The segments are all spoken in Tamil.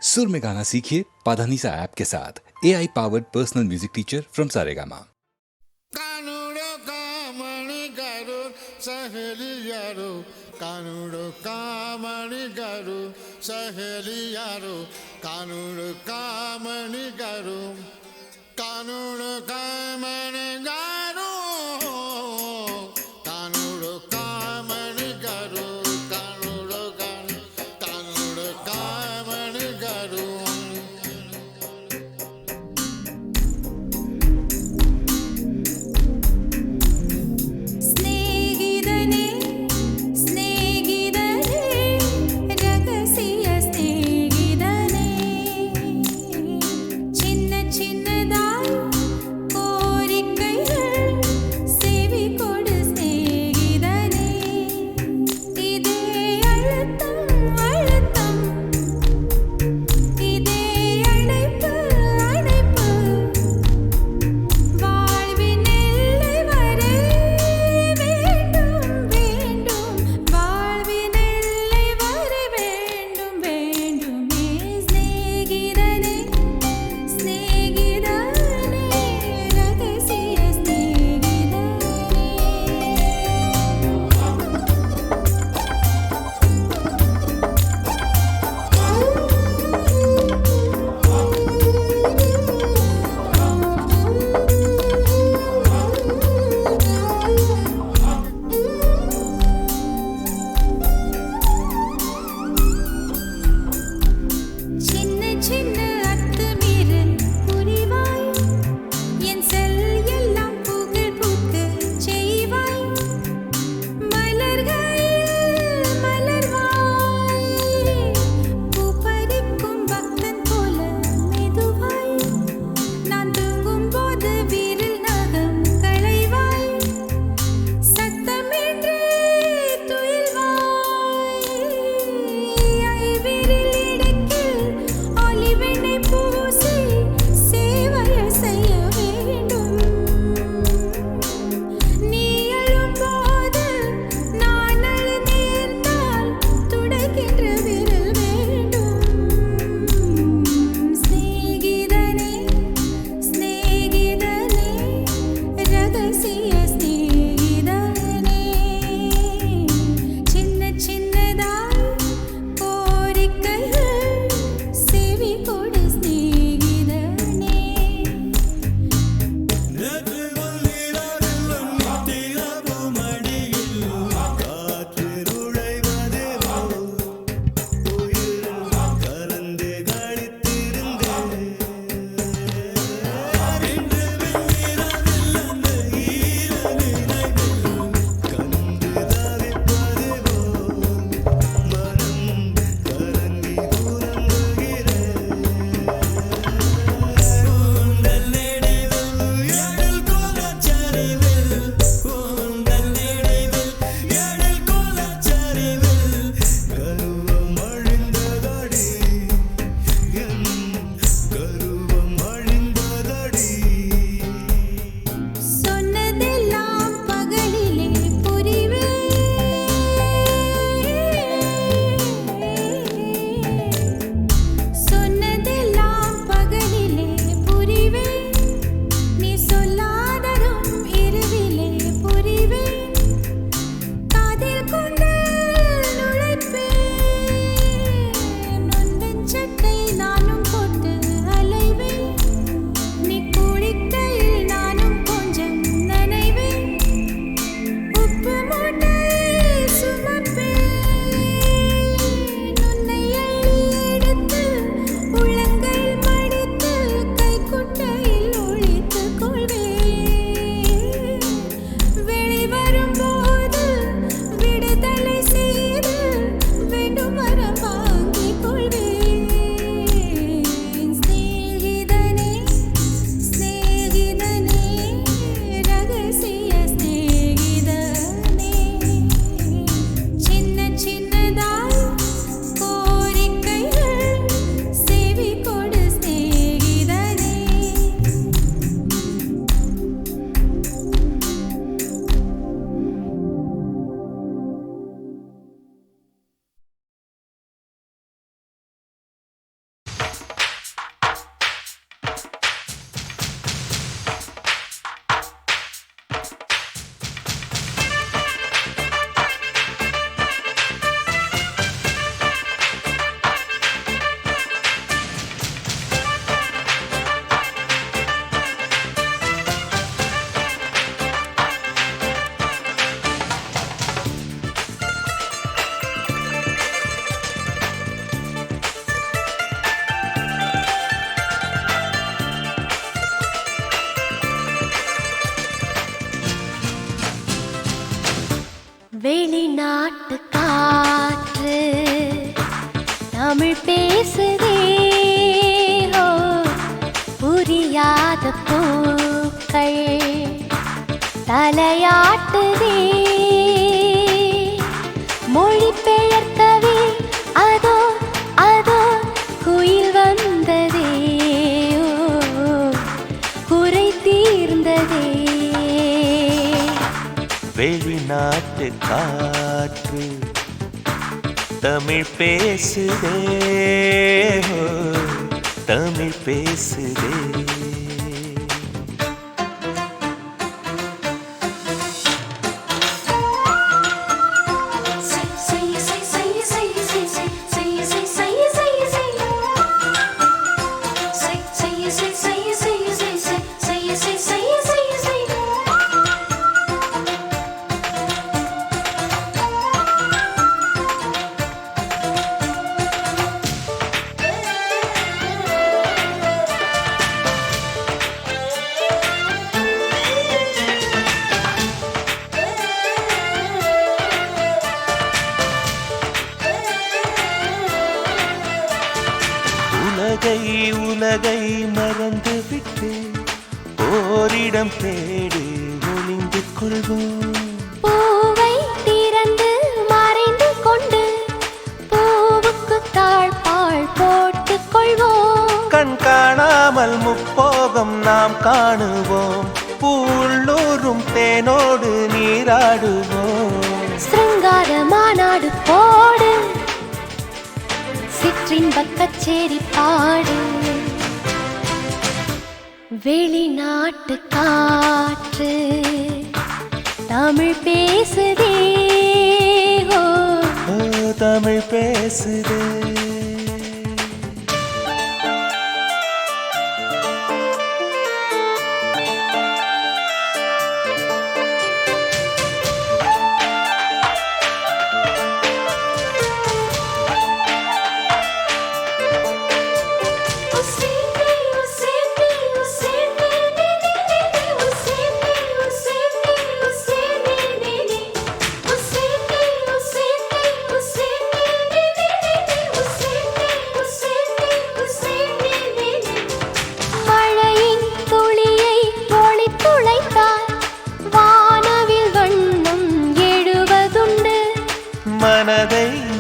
सुर में गाना सीखिए पाधानीसा ऐप के साथ AI powered personal music teacher from Saregama. कानुडो कामणी गरु सहेलियारो कानुडो कामणी गरु सहेलियारो कानुडो कामणी गरु कानुडो कामणी गरु कानुडो कामणी गरु कानुडो कामणी गरु स्नेहितने स्नेहितने रगसिय स्नेहितने चिन्न चिन्नदाय कोरिक्कै பூக்கள் தலையாட்டுதே மொழிபெயர்க்கவே அதோ அதோ குயில் வந்ததே குறை தீர்ந்ததே வெளிநாட்டு காற்று தமிழ் பேசுதே தமிழ் பேசுதே உலகை மறந்து விட்டு ஓரிடம் தேடி ஒளிந்து கொள்வோம் பூவை திறந்து மறைந்து கொண்டு பூவுக்கு தாழ்பாள் போட்டுக் கொள்வோம் கண் காணாமல் முப்போகம் நாம் காணுவோம் பூள்ளூரும் தேனோடு நீராடுவோம் சிருங்கார மாநாடு போடு சிற்றின்பக் கச்சேரி பாடு வெளிநாட்டு காற்று தமிழ் பேசுதே தமிழ் பேசுதே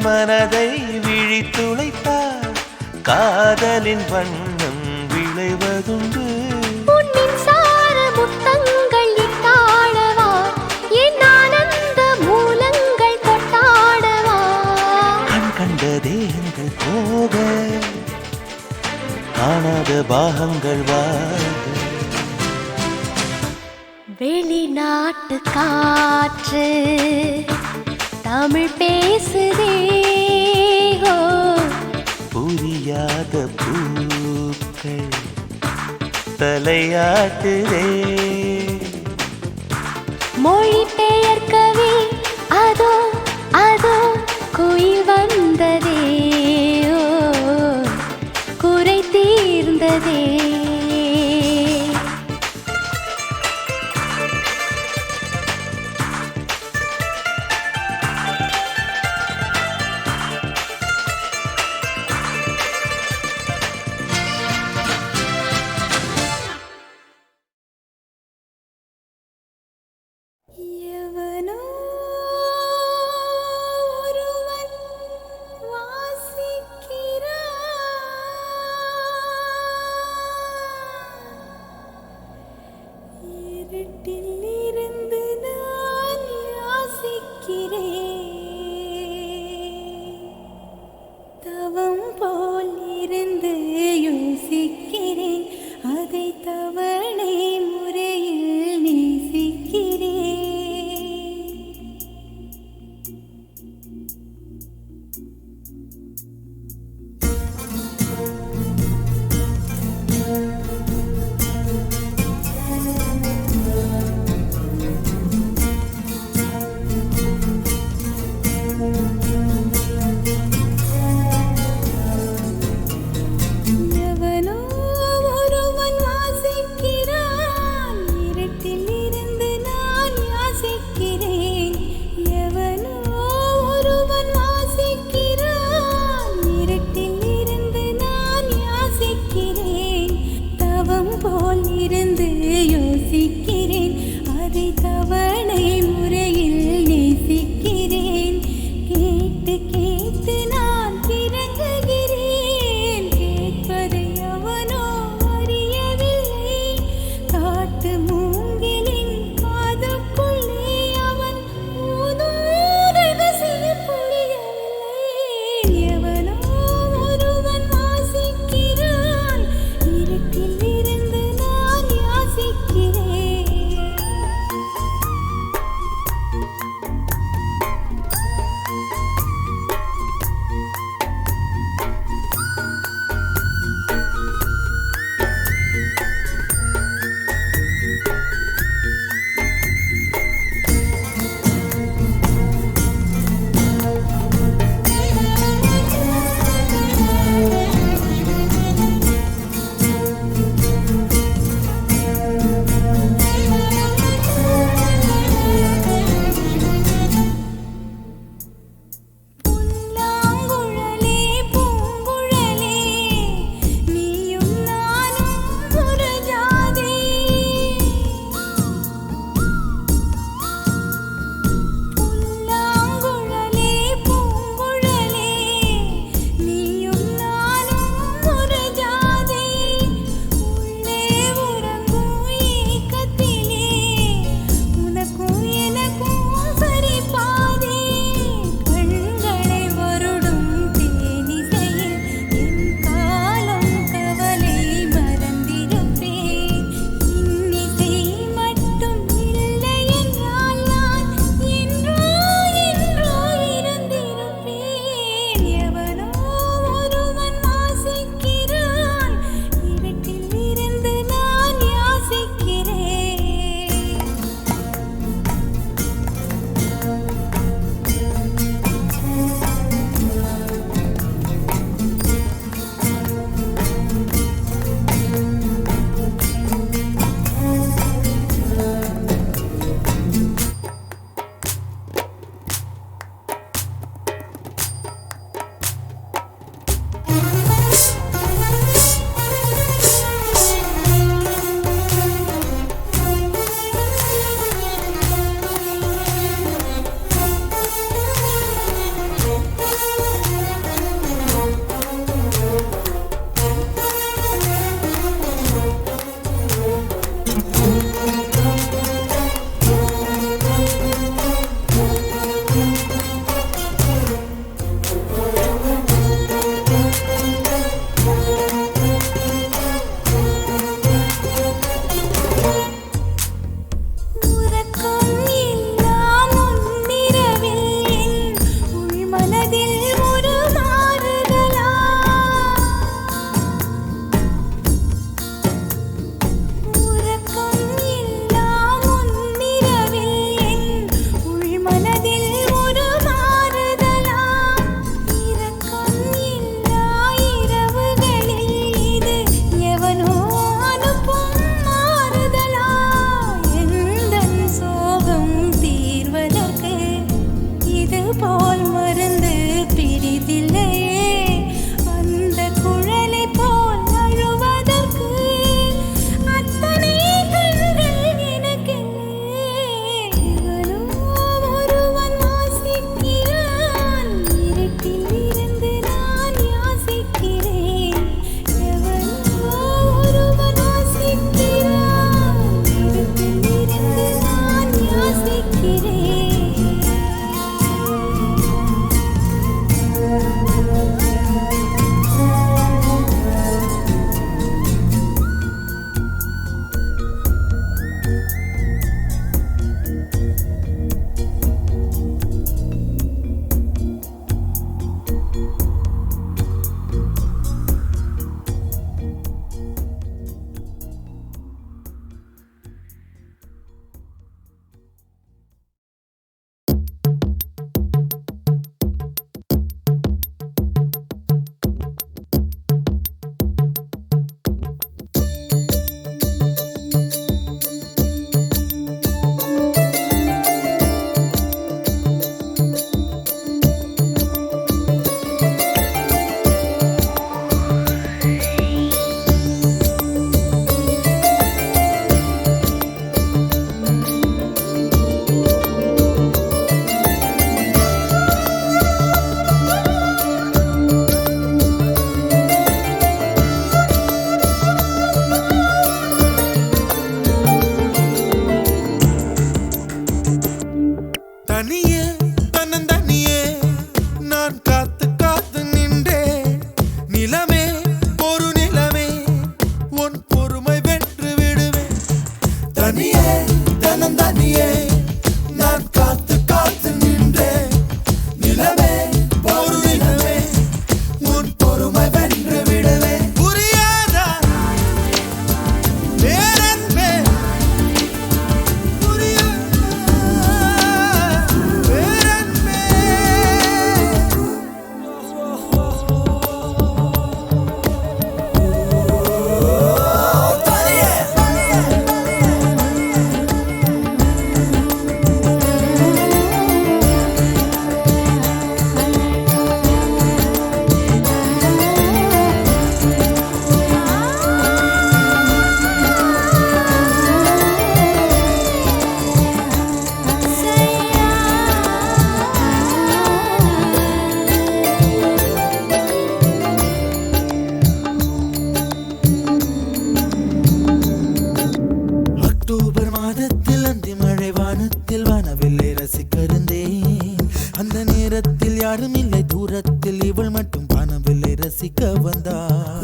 மனதை விழித்துளைத்தார் காதலின் வண்ணம் விளைவதுண்டு பொன்னின் சார முத்தங்கள் இட்டாடவா என் ஆனந்த மூலங்கள் கொட்டாடவா கண் கண்ட தேகங்கள் போக காணாத பாகங்கள் வாக வெளிநாட்டு காற்று தமிழ் பேசுதே புரியாத பூக்கள் தலையாட்டுதே மொழி பெயர்க்கவே அதோ அதோ குயில் வந்ததே குறை தீர்ந்ததே எவனோ ஒருவன் வாசிக்க ஒரு நிலமே உன் பொறுமை வென்று விடுவேன் தனியே தனம் தனியே நான் காத்து காத்து நின்றேன் நிலமே ஒரு நிலமே உன் பொறுமை வென்று விடுவேன் புரியாதா பேரன்பே அக்டோபர் மாதத்தில் அந்தி மழை வானத்தில் வானவில்லை ரசிக்கிறந்தேன் அந்த நேரத்தில் யாரும் இல்லை தூரத்தில் இவள் மட்டும் வானவில்லை ரசிக்க வந்தாள்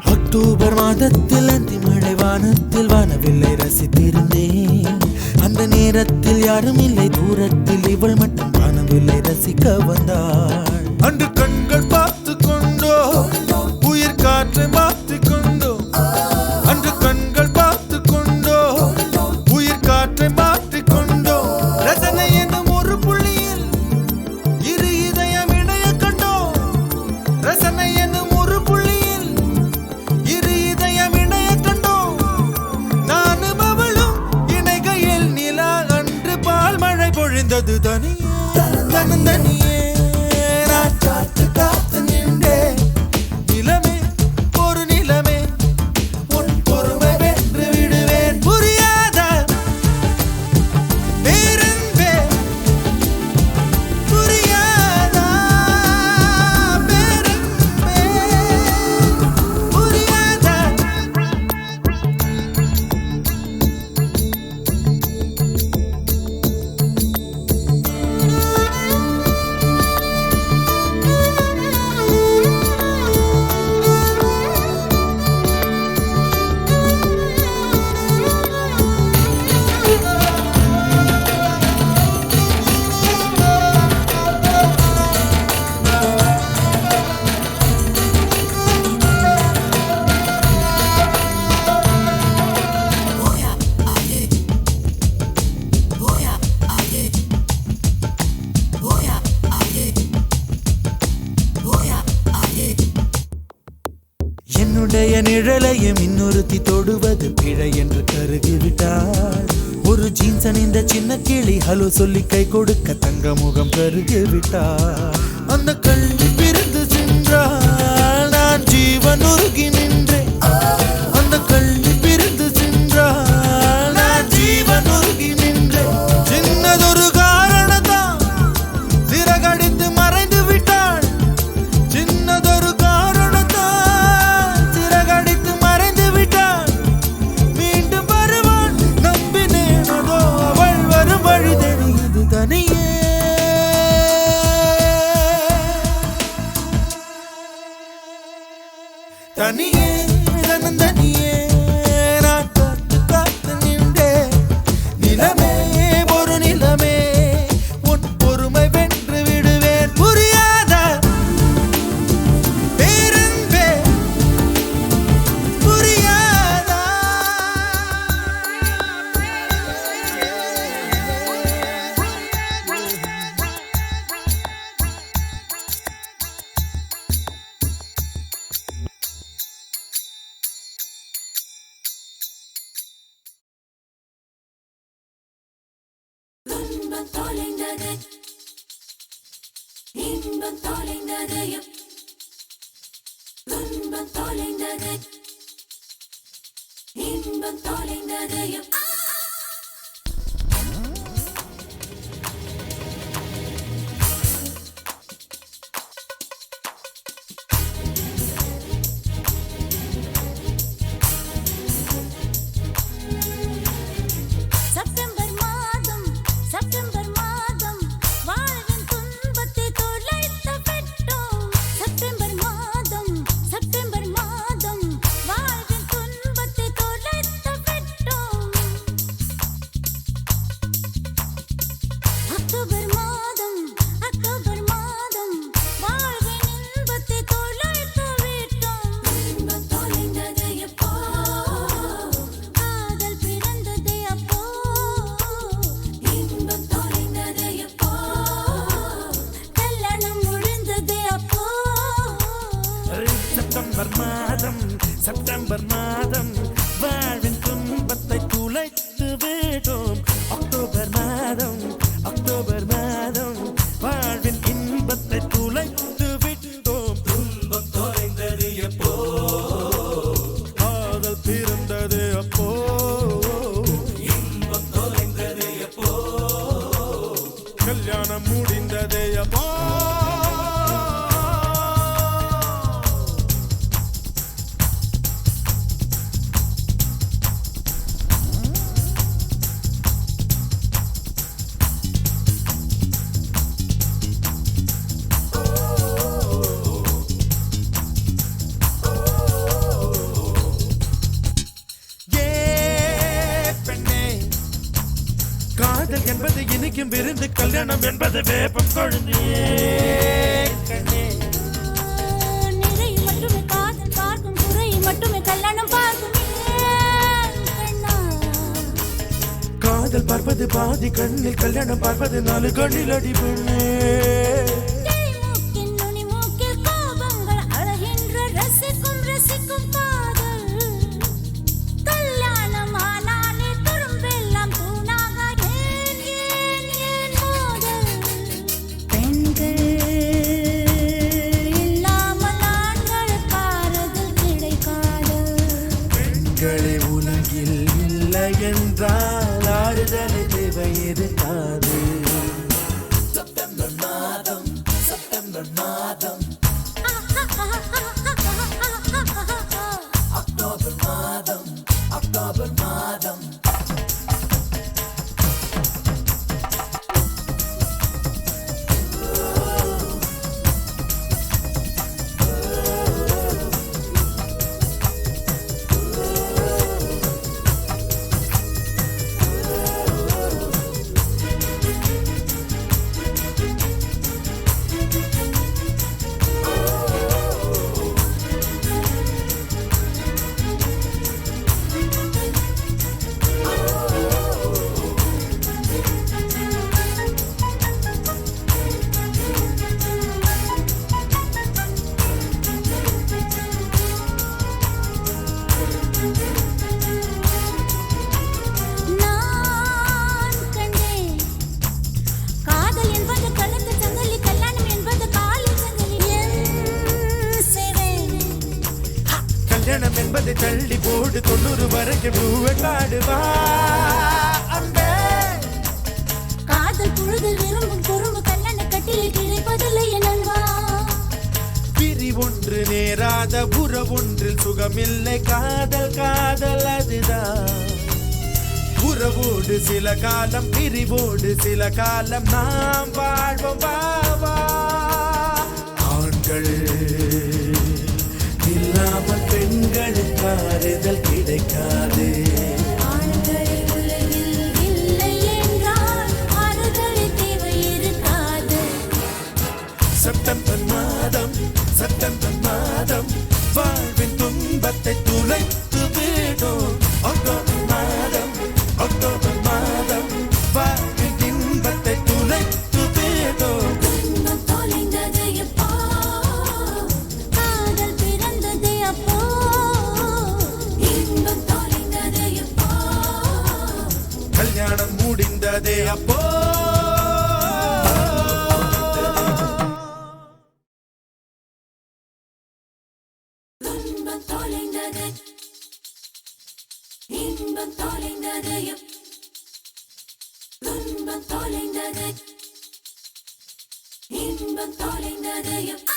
அக்டோபர் மாதத்தில் அந்தி மழை வானத்தில் வானவில்லை ரசித்திருந்தேன் அந்த நேரத்தில் யாரும் இல்லை தூரத்தில் இவள் மட்டும் வானவில்லை ரசிக்க வந்தாள் அன்று கண்கள் பார்த்து கொண்டோ உயிர் காற்றை மாற்றி கொண்டோ அன்று கண்கள் பார்த்து கொண்டோ உயிர் காற்றை மாற்றி கொண்டோ ரசனை என்னும் ஒரு புள்ளியில் இரு இதயம் இணைய கண்டோ ரசனை என்னும் ஒரு புள்ளியில் இரு இதயம் இணைய கண்டோ நானும் அவளும் இணைகையில் நிலா அன்று பால் மழை பொழிந்தது தனியே தனம் தனியே நான் காத்து காத்து நின்றேன் நிலமே ஒரு நிலமே உன் பொறுமை வென்று விடுவேன் புரியாதா பேரன்பே புரியாதா பேரன்பே புரியாதா என்னுடைய நிழலையும் இன்னொருத்தி தொடுவது பிழை என்று கருகிவிட்டாள் ஒரு ஜீன்ஸ் அணிந்த சின்ன கிளி ஹலோ சொல்லி கை கொடுக்க தங்க முகம் கருகிவிட்டாள் அந்த கல்வி பிரிந்து சென்றாள் நான் ஜீவன் உருகி நின்றேன் அந்த கல்வி பிரிந்து சென்றாள் நான் ஜீவன் உருகி நின்றேன் சின்னதொரு காரணத்தான் சிறகடித்து மறைந்து விட்டாள் சின்னதொரு காரணத்தான் சிறகடித்து மறைந்து விட்டாள் மீண்டும் வருவாள் நம்பினேனதோ அவள் வரும் வழி தெரியுது தனியே தனியே தனம் தனியே நான் காத்து காத்து நின்றேன் நிலமே ஒரு நிலமே உன் பொறுமை வென்று விடுவேன் புரியாதா பேரன்பே புரியாதா துன்பம் தொலைந்தது இன்பம் தொலைந்தது துன்பம் தொலைந்தது இன்பம் தொலைந்தது காதல் என்பது இனிக்கும் விருந்து, கல்யாணம் என்பது வேப்பம் கொழுந்தே கண்ணே. நிறை மட்டுமே காதல் பார்க்கும், குறை மட்டுமே கல்யாணம் பார்க்கும் கண்ணா. காதல் பார்ப்பது பாதி கண்ணில், கல்யாணம் பார்ப்பது 4 கண்ணில் அடி பெண்ணே. மூக்கின் நுனி மூக்கில் கோபங்கள் அழகின்ற ரசிக்கும் ரசிக்கும் காதல். கல்யாணம் ஆனாலே துரும்பெல்லாம் தூணாக ஏன் ஏன் ஏன் மோதல். பெண்கள் இல்லாமல் ஆண்களுக்கு ஆறுதல் கிடைக்காது. பெண்களே உலகில் இல்லை என்றால் ஆறுதல் தேவை இருக்காது. நான் கண்டேன் காதல் என்பது கழுத்து சங்கிலி, கல்யாணம் என்பது காலில் சங்கிலி. என் சிறை கல்யாணம் என்பதை தள்ளி போடு, 90 வரைக்கும் பூவெட்டாடுவா அன்பே. காதல் புழுதில் விரும்பும் குறும்பு, கல்யாண கட்டிலில் கிடைப்பதில்லை என் அன்பா. பிரி ஒன்று நேராத உறவொன்றில் சுகமில்லை, காதல் காதல் அதுதான். உறவோடு சில காலம், பிரிவோடு சில காலம், நாம் வாழ்வோம் பாவா. ஆண்கள் இல்லாமல் பெண்களுக்கு ஆறுதல் கிடைக்காது. ஆண்கள் உலகில் இல்லை என்றால் ஆறுதல் தேவை இருக்காது. செப்டம்பர் மாதம், செப்டம்பர் மாதம் வாழ்வின் துன்பத்தை துளைத்து விடும். அக்டோபர் மாதம், அக்டோபர் மாதம் வாழ்வின் இன்பத்தை துளைத்து விடும். துன்பம் தொலைந்தது எப்போ, காதல் பிறந்தது அப்போ. இன்பம் தொலைந்தது எப்போ, கல்யாணம் முடிந்ததே அப்போ. துன்பம் தொலைந்தது, இன்பம் தொலைந்தது எப்போ. துன்பம் தொலைந்தது, இன்பம் தொலைந்தது எப்போ.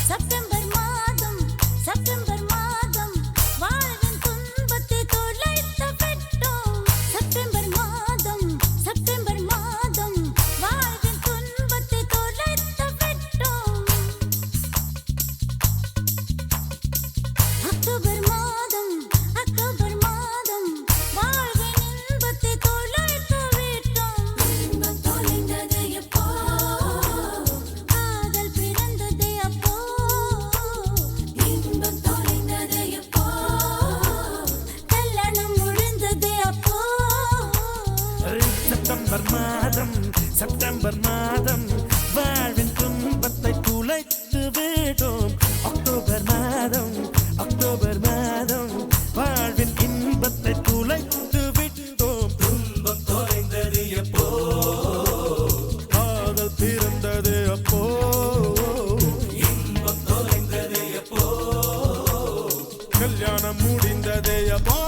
செப்டம்பர் மாதம், செப்டம்பர் மாதம் வாழ்வின் துன்பத்தை தொலைத்து விட்டோம். செப்டம்பர் மாதம், செப்டம்பர் மாதம் வாழ்வின் துன்பத்தை தொலைத்து விட்டோம். அக்டோபர் மாதம், அக்டோபர் மாதம் வாழ்வின் இன்பத்தை தொலைத்து விட்டோம். இன்பம் தொலைந்தது எப்போ, காதல் பிறந்தது அப்போ. இன்பம் தொலைந்தது எப்போ, கல்யாணம் முடிந்தது அப்போ. செப்டம்பர் மாதம், செப்டம்பர் மாதம் வாழ்வின் துன்பத்தை துளைத்து விடும். அக்டோபர் மாதம், அக்டோபர் மாதம் வாழ்வின் இன்பத்தை துளைத்து விட்டோம். துன்பம் தொலைந்தது எப்போ, காதல் பிறந்தது அப்போ. இன்பம் தொலைந்தது எப்போ, கல்யாணம் முடிந்தது அப்போ.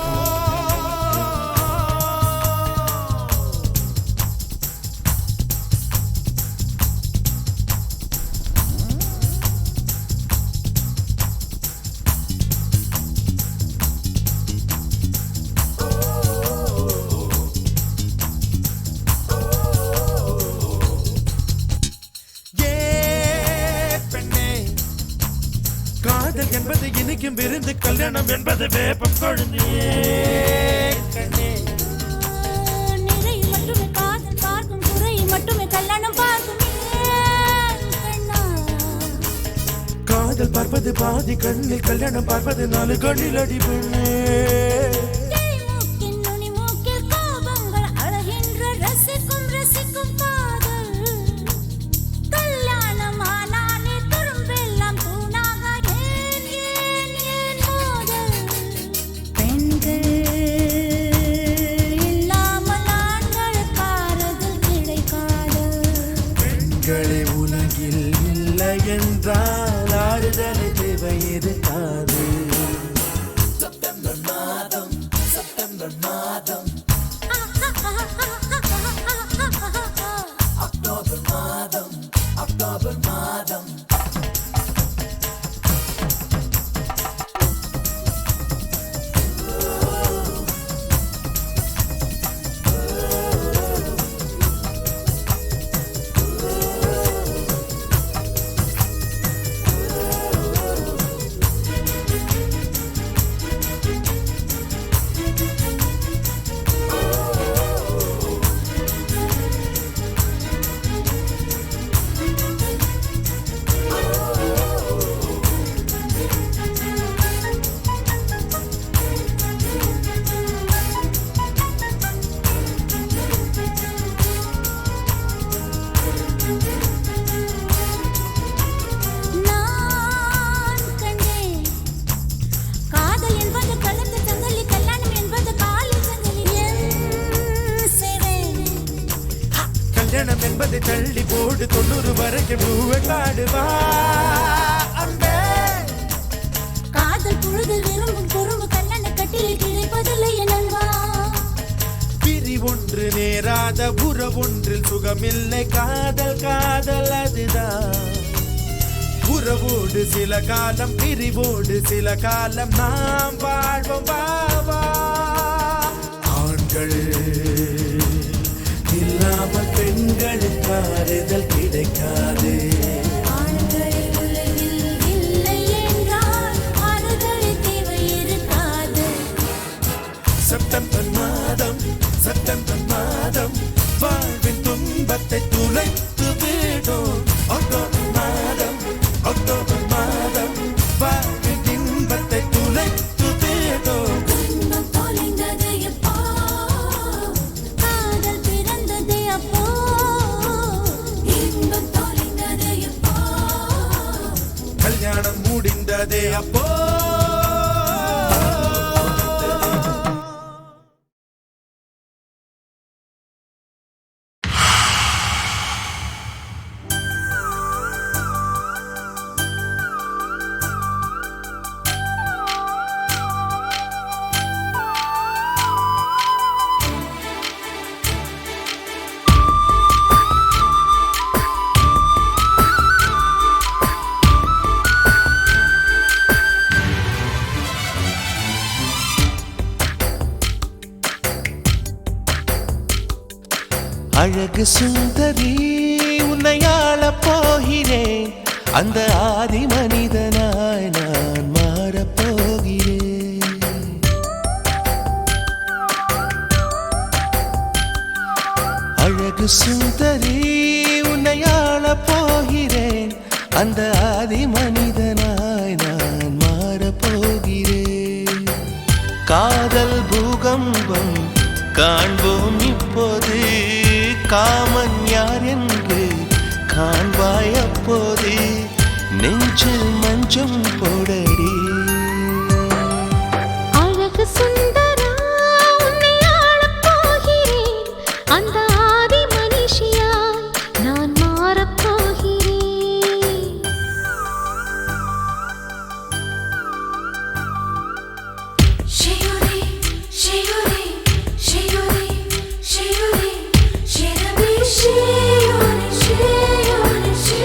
வைக்கும் விருந்து கல்யாணம் என்பது வேப்பம் கொழுந்தியே கண்ணே. நிறை மட்டுமே காதல் பார்க்கும் குறை மட்டுமே கல்யாணம் பார்க்கும் கண்ணா. காதல் பார்ப்பது பாதி கண்ணில், கல்யாணம் பார்ப்பது 4 கண்ணில் அடி பெண்ணே. மூக்கின் நுனி மூக்கில் கோபங்கள் அழகின்ற ரசிக்கும் ரசிக்கும் காதல். கல்யாணம் ஆனாலே துரும்பெல்லாம் தூணாக ஏன் ஏன் ஏன் மோதல். பெண்கள் இல்லாமல் ஆண்களுக்கு ஆறுதல் கிடைக்காது. பெண்களே உலகில் இல்லை என்றால் ஆறுதல் தேவை இருக்காது. நான் கண்டேன் காதல் என்பது கழுத்து சங்கிலி, கல்யாணம் என்பது காலில் சங்கிலி. என் சிறை கல்யாணம் என்பதை தள்ளி போடு 90 வரைக்கும் பூவை காடுவா அன்பே. காதல் பொழுது விரும்பும் குறும்பு கல்யாண கட்டில் கிடைப்பதில்லை எனவா. பிரி ஒன்று நேராத உறவொன்றில் சுகமில்லை. காதல் காதல் அதுதான். உறவோடு சில காலம், பிரிவோடு சில காலம் நாம் வாழ்வோம் பாவா. ஆண்கள் இல்லாமல் பெண்களுக்கு ஆறுதல் கிடைக்காது. ஆண்கள் உலகில் இல்லை என்றால் ஆறுதல் தேவை இருக்காது. செப்டம்பர் மாதம், செப்டம்பர் மாதம் வாழ்வின் துன்பத்தை துளைத்து விடும். அக்டோபர் மாதம், அக்டோபர் மாதம் வாழ்வின் இன்பத்தை துளைத்து விடும். இன்பம் தொலைந்தது எப்போ, காதல் பிறந்தது அப்போ. இன்பம் தொலைந்தது எப்போ, கல்யாணம் முடிந்ததே அப்போ. அழகு சுந்தரி உன்னை ஆளப் போகிறேன். அந்த ஆதி மனிதனாய் நான் மாறப் போகிறேன். அழகு சுந்தரி உன்னை ஆளப் போகிறேன். அந்த ஆதி மனிதனாய் நான் மாறப் போகிறேன். காதல் பூகம்பம் காண்போம் இப்போது. காமன் யார் என்று காண்பாய் அப்போது. நெஞ்சில் மஞ்சம் போடடி. அழகு சுந்தரா உன்னை ஆளப் போகிறேன். அந்த ஆதி மனுஷியாய் நான் மாறப் போகிறேன். ஷியுரி ஷியுரி ஷியுரி ஷியுரி ஷிரபி ஷியுரி ஷியுரி ஷி.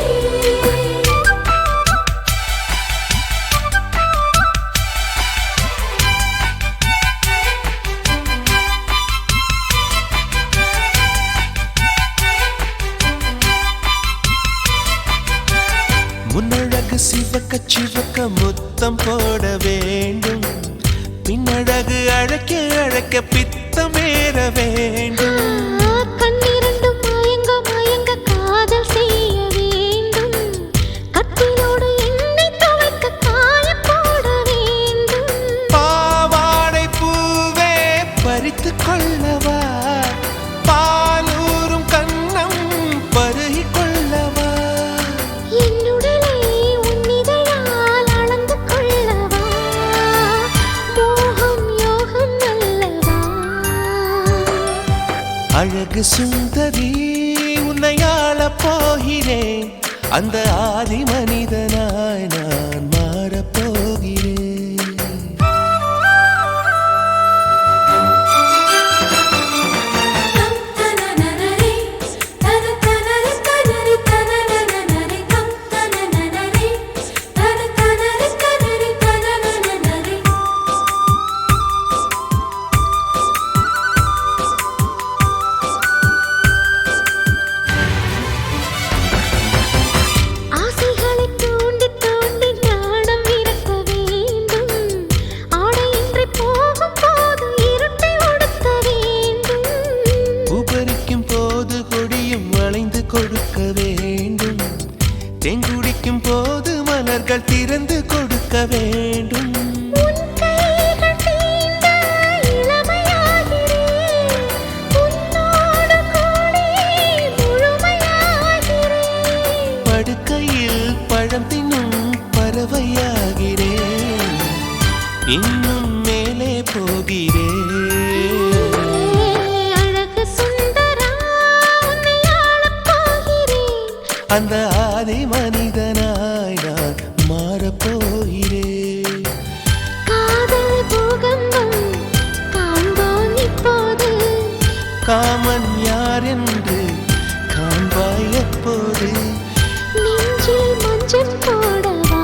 வேண்டும். கண்ணிரண்டும் மயங்க மயங்க காதல் செய்ய வேண்டும். கட்டிலோடு எண்ணெய் துவைக்க காய போட வேண்டும். பாவாடை பூவே பறித்து கொள்ளவா, பாலூரும் கண்ணம் பருகி கொள்ளவா, என்னுடலை உன்னிதழால் அளந்து கொள்ளவா, மோகம் யோகம் அல்லவா. அழகு சுந்தரி உன்னை ஆளப் போகிறேன், அந்த ஆதி மனிதனாய் நான் மாறப் போகிறேன். ஆசைகளை தூண்டி தூண்டி ஞானம் விரட்ட வேண்டும். ஆடையின்றி போகும் போது இருட்டை உடுத்த வேண்டும். உபரிக்கும் போது கொடியும் வளைந்து கொடுக்க வேண்டும், தெங்குடிக்கும் போது மலர்கள் திறந்து கொடுக்க வேண்டும். உன் கைகள் தீண்ட இளமையாகிறேன், உன்னோடு கூடி முழுமையாகிறேன். படுக்கையில் பழம் தின்னும் பறவையாகிறேன், இன்னும் மேலே போகிறேன். அழகு சுந்தரா உன்னை ஆளப் போகிறேன். அந்த ஆதி மனிதனாய் நான் மாறப் போகிறேன். காதல் பூகம்பம் காண்போம் இப்போது. காமன் யார் என்று காண்பாய் எப்போது. நெஞ்சில் மஞ்சள் போடவா,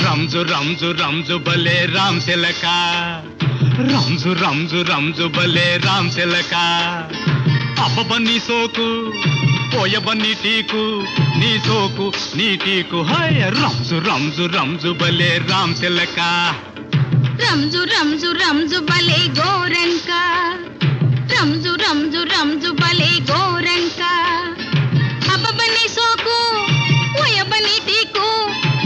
రంజు రంజు రంజు బలే రామ్ సిలక, రంజు రంజు రంజు బలే రామ్ సిలక. అబ్బబన్ని సోకు పోయబన్ని టీకు, నీ సోకు నీ టీకు హాయ్. రంజు రంజు రంజు బలే రామ్ సిలక. రంజు రంజు రంజు బలే గోరంక, రంజు రంజు రంజు బలే గోరంక. అబ్బబని సోకు ఓయబని టీకు,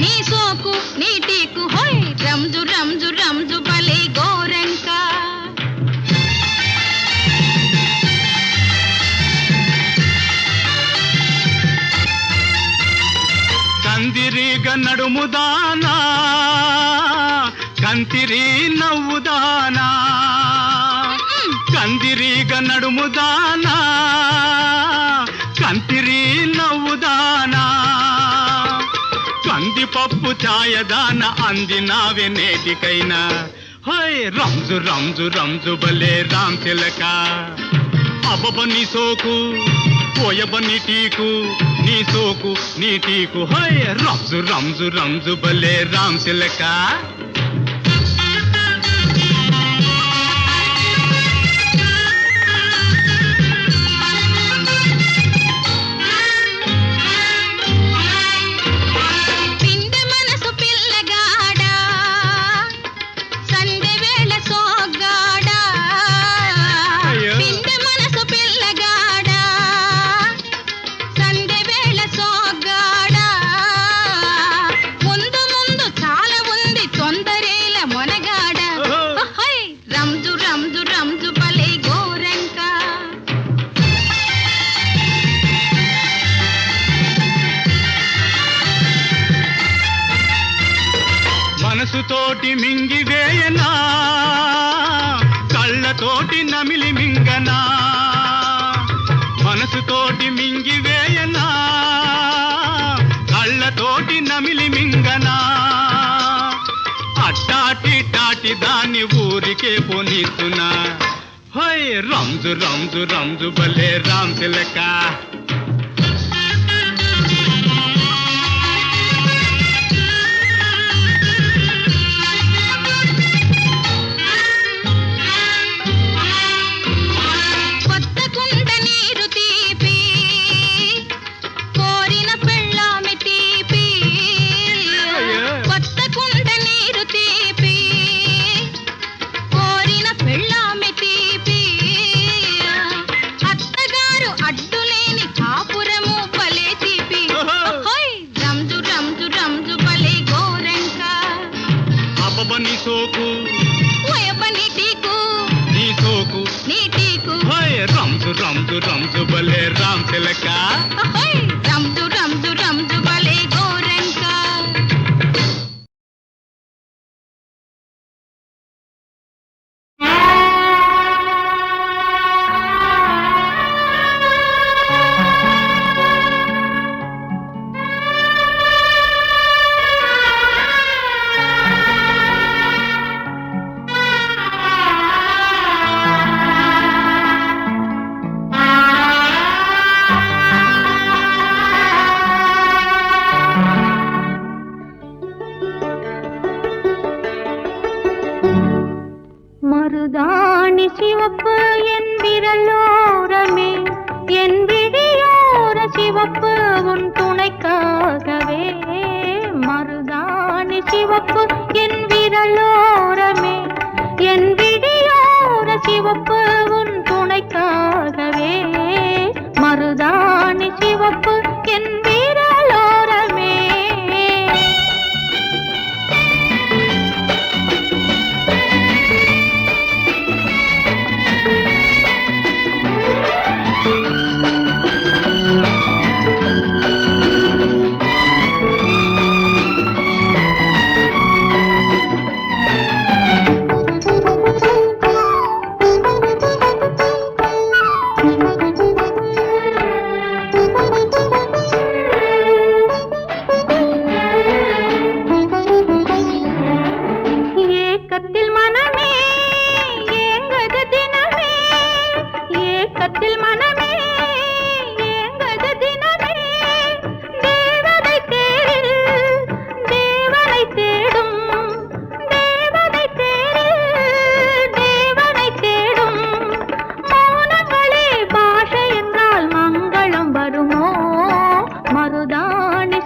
నీ సోకు నీ టీకు హోయ్. రంజు రంజు రంజు బలే గోరంక. కందిరీగ నడుముదానా, కంతిరి నవ్వుదానా, కందిరీగ నడుముదానా, కంతిరి నవ్వుదానా. కందిపప్పు ఛాయదాన అందినావే నేటికైనా హోయ్. రంజు రంజు రంజు బలే రామ్ తిలక. అబ్బబని సోకు పోయబని టీకు, నీ సోకు నీ టీకు హోయ్. రంజు రంజు రంజు బలే రామ్ తిలక. పిందె మనసు పిల్లగాడా, సందె వేళ సోగ్గాడా. అయ్యో. పిందె మనసు పిల్లగాడా, సందె వేళ సోగ్గాడా. ముందు ముందు చాలా ఉంది తొందరేల మొనగాడ. ఓహో. హై రంజు రంజు రంజు బలే గోరంక. మనసుతోటి మింగివేయనా, కళ్ళతోటి నమిలి మింగనా. మనసుతోటి మింగివేయనా, కళ్ళతోటి నమిలి మింగనా. అట్టాటి టాటి దాన్ని ఊరికే పోనిస్తున్నా హోయ్. రంజు రంజు రంజు బలే రామ్ తిలక.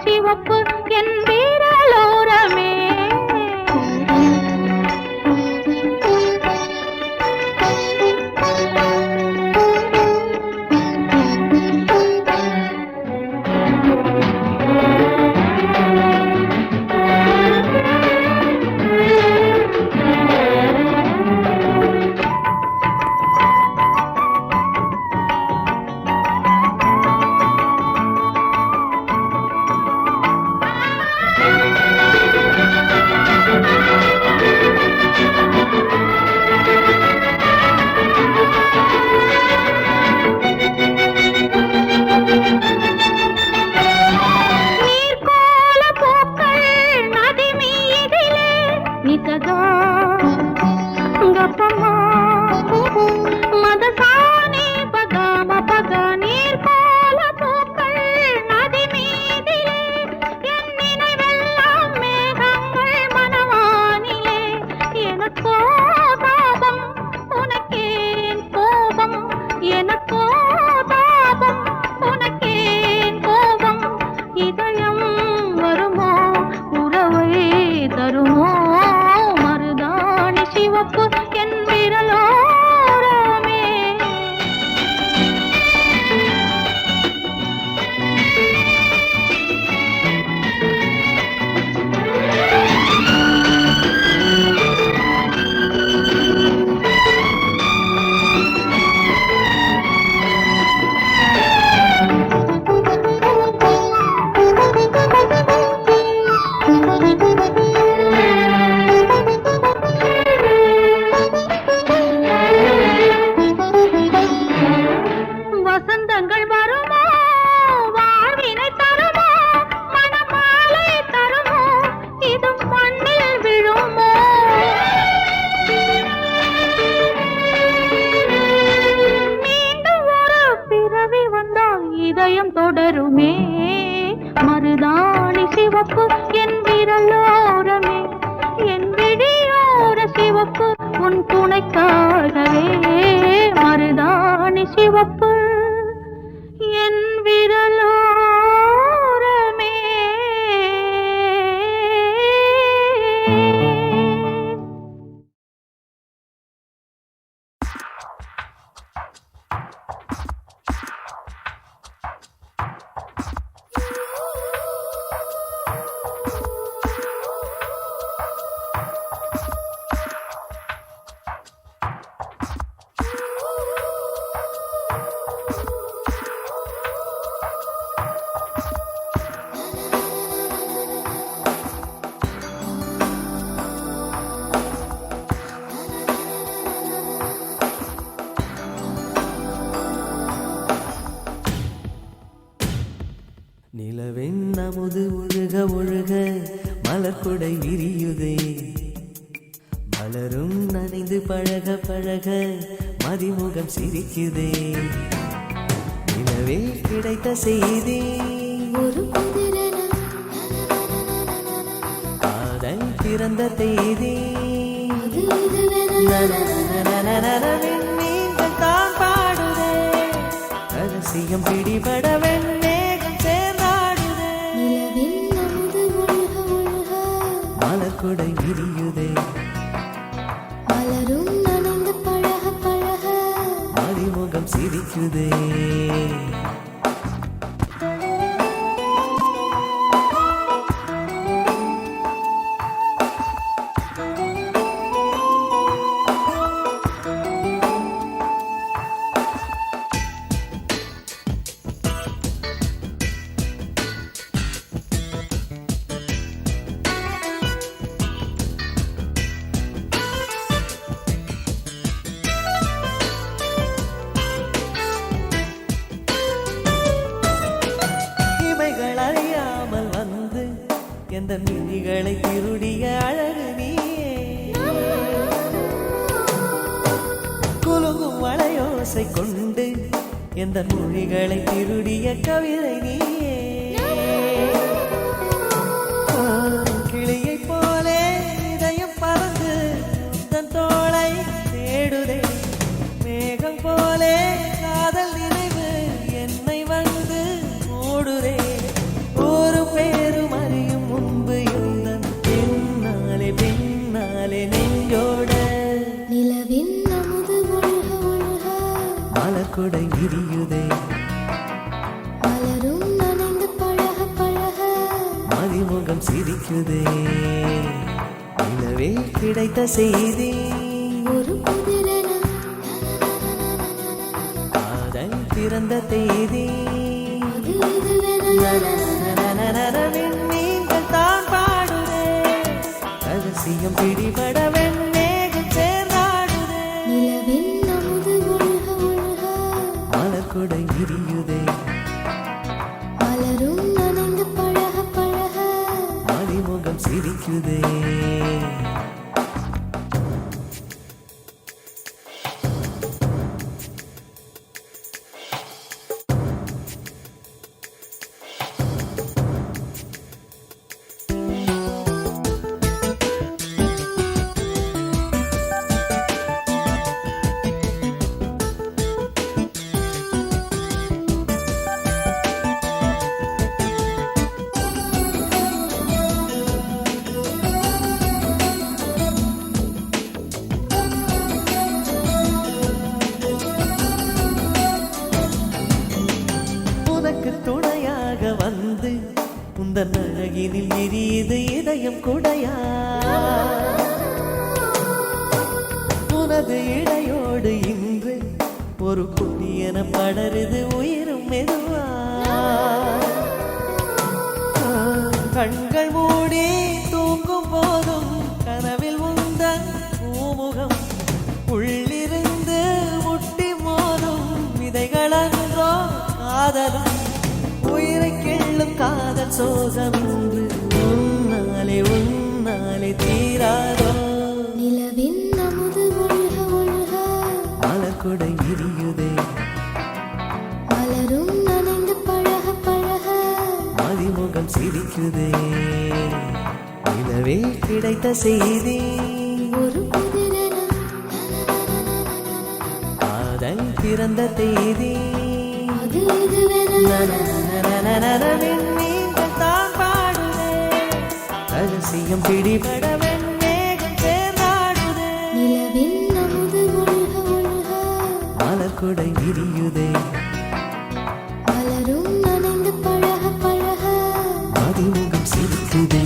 சிவப்பு என் வீரலோரமே. தொடருமே மருதாணி சிவப்பு என் விரலோரமே. என் விழியோர சிவப்பு உன் துணைக்காகவே. மருதாணி சிவப்பு என் விரலோரமே. நிலவெண் அமுது ஒழுக ஒழுக மலர்கொடை விரியுதே. மலரும் நனைந்து பழக பழக மதிமுகம் சிரிக்குதே. நிலவே கிடைத்த செய்தி ஒரு காதல் பிறந்த தேதி. நீங்கள் தான் பாடுதே ரகசியம் பிடிபட வெண்ணேகம் சேர்ந்தாடுதே. மலர்கொடை விரியுதே. மலரும் நனைந்து பழக பழக மதிமுகம் சிரிக்குதே. அறியாமல் வந்து எந்த மின்னிகளை திருடிய அழகு நீயே. குலுங்கும் வளையோசை கொண்டு எந்த மொழிகளை திருடிய கவிதை நீயே. கிளியை போலே இதயம் பறந்து தன் தோளை தேடுதே. மேகம் போலே காதல் நினைவு என்னை வந்து மூடுதே. ஒரு மலக்குடை விரியுதே மலரும் நனைந்து பழக பழக மதிமுகம் சிரிக்குதே நிலவே கிடைத்த செய்தி ஒரு புதிரென காதல் பிறந்த தேதி அது இதுவென நீங்கள் தான் பாடுதே ரகசியம் பிடிபட வெண்ணேகம் சேர்ந்தாடுதே நிலவின் அமுது ஒழுக ஒழுக மலக்குடை விரியுதே மலரும் நனைந்து பழக பழக மதிமுகம் சிரிக்குதே உனக்கு துணையாக வந்து உந்தன் அழகினில் விரியுது இதயம் குடையா உனது இடையோடு இன்று ஒரு குட்டி என படருது உயிரும் மெதுவா கண்கள் மூடி தூங்கும் போதும் கனவில் உந்தன் பூமுகம் உள்ளிருந்து முட்டி மோதும் விதைகளன்றோ காதலும் உயிரை கிள்ளும் காதல் சோகம் இன்று உன்னாலே தீராதோ நிலவின் அமுது ஒழுக ஒழுக மலக்குடை விரியுதே மலரும் நனைந்து பழக பழக மதிமுகம் சிரிக்குதே நிலவே கிடைத்த செய்தி ஒரு புதிரென காதல் பிறந்த தேதி அது இதுவென நீங்கள் தான் பாடுதே ரகசியம் பிடிபட வெண்ணேகம் சேர்ந்தாடுதே நிலவின் அமுது ஒழுக ஒழுக மலக்குடை விரியுதே மலரும் நனைந்து பழக பழக மதிமுகம் சிரிக்குதே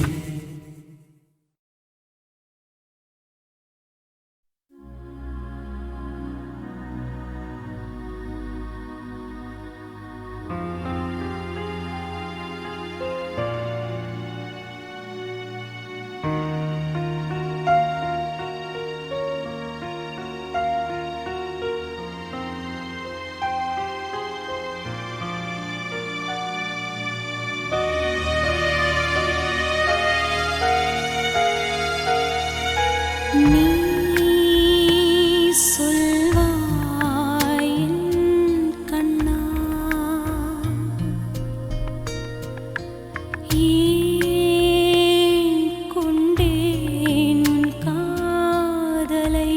நீ சொல்வாய் என் கண்ணா ஏன் கொண்டேன் காதலை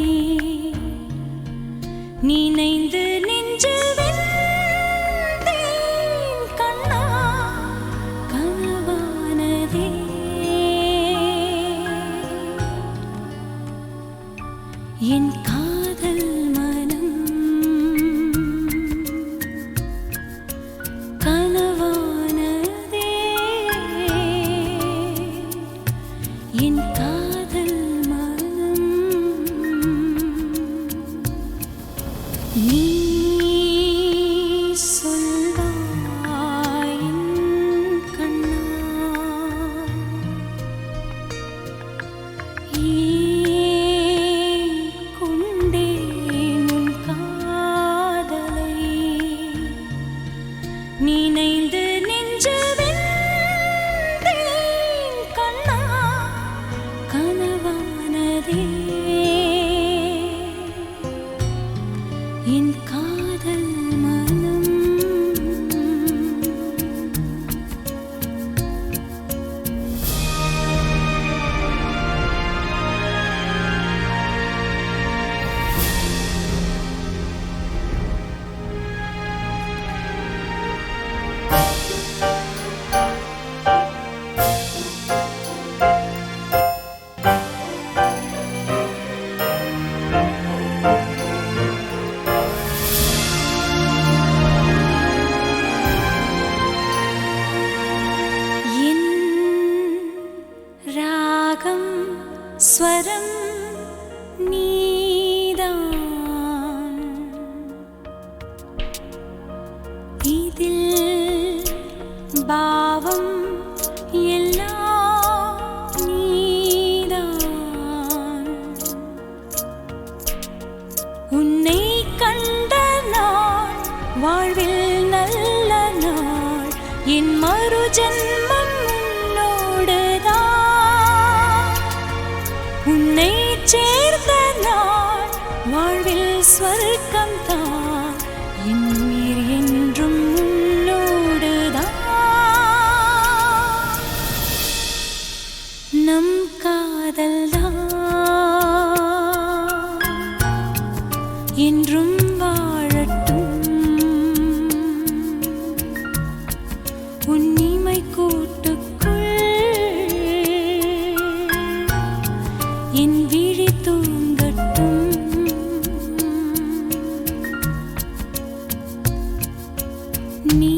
நினைந்து நெஞ்சில் வெந்தேன் கண்ணா கனவானதே என் காதல் மனம் கனவானதே ஸ்வரம் நீதான் இதில் பாவம் எல்லாம் நீதான் உன்னை கண்ட நாள் வாழ்வில் நல்ல நாள் என் மறு ஜென்மம் உன்னோடுதான் உன்னை சேர்ந்த நாள் வாழ்வில் ஸ்வர்க்கம் தான் என் உயிர் என்றும் உன்னோடுதான் நம் காதல்தான் என்றும் வாழட்டும் உன் இமை கூட்டுக்குள் என் விழி தூங்கட்டும் நீ